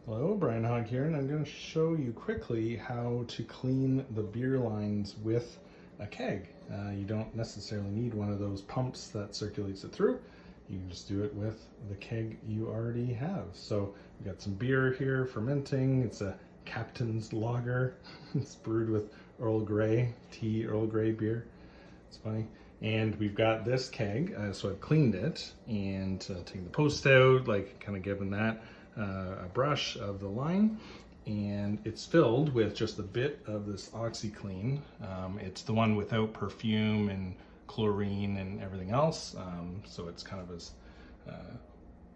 Hello, Brian Hogg here, and I'm going to show you quickly how to clean the beer lines with a keg. You don't necessarily need one of those pumps that circulates it through. You can just do it with the keg you already have. So we've got some beer here fermenting. It's a Captain's Lager. It's brewed with Earl Grey tea, Earl Grey beer. It's funny. And we've got this keg, so I've cleaned it and taken the post out, like kind of given that a brush of the line, and it's filled with just a bit of this oxyclean. It's the one without perfume and chlorine and everything else, so it's kind of as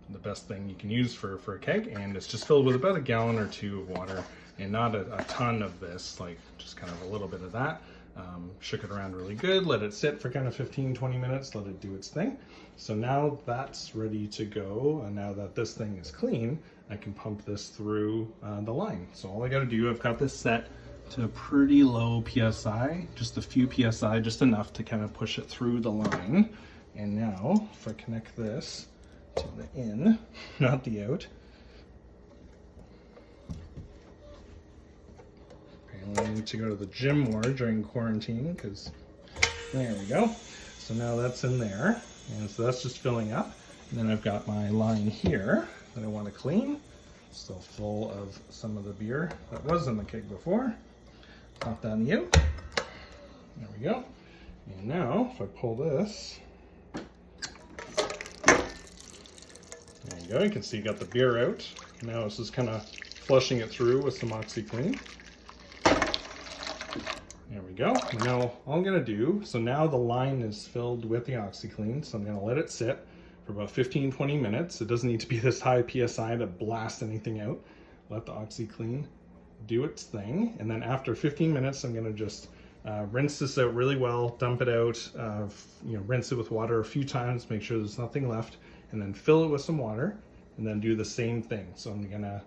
the best thing you can use for a keg, and it's just filled with about a gallon or two of water, and not a ton of this, like just kind of a little bit of that. Shook it around really good, let it sit for kind of 15-20 minutes, let it do its thing. So now that's ready to go, and now that this thing is clean, I can pump this through the line. So all I got to do, I've got this set to a pretty low PSI, just a few PSI, just enough to kind of push it through the line. And now if I connect this to the in, not the out, I need to go to the gym more during quarantine, because there we go. So now that's in there, and so that's just filling up. And then I've got my line here that I want to clean, still full of some of the beer that was in the keg before. Pop that in the out. There we go. And now if I pull this, there you go. You can see you got the beer out. Now this is kind of flushing it through with some oxyclean. There we go. Now all I'm going to do, so now the line is filled with the oxyclean, so I'm going to let it sit for about 15-20 minutes. It doesn't need to be this high PSI to blast anything out. Let the oxyclean do its thing, and then after 15 minutes I'm going to just rinse this out really well, dump it out, rinse it with water a few times, make sure there's nothing left, and then fill it with some water, and then do the same thing. So I'm going to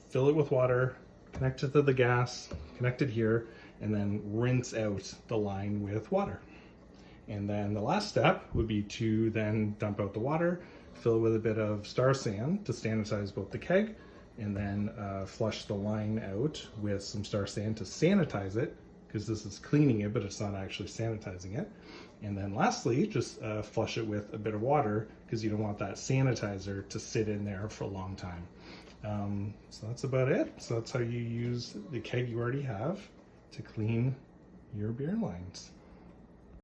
fill it with water, connect it to the gas, connect it here, and then rinse out the line with water. And then the last step would be to then dump out the water, fill it with a bit of Star San to sanitize both the keg, and then flush the line out with some Star San to sanitize it, because this is cleaning it, but it's not actually sanitizing it. And then lastly, just flush it with a bit of water, because you don't want that sanitizer to sit in there for a long time. So that's about it. So that's how you use the keg you already have to clean your beer lines.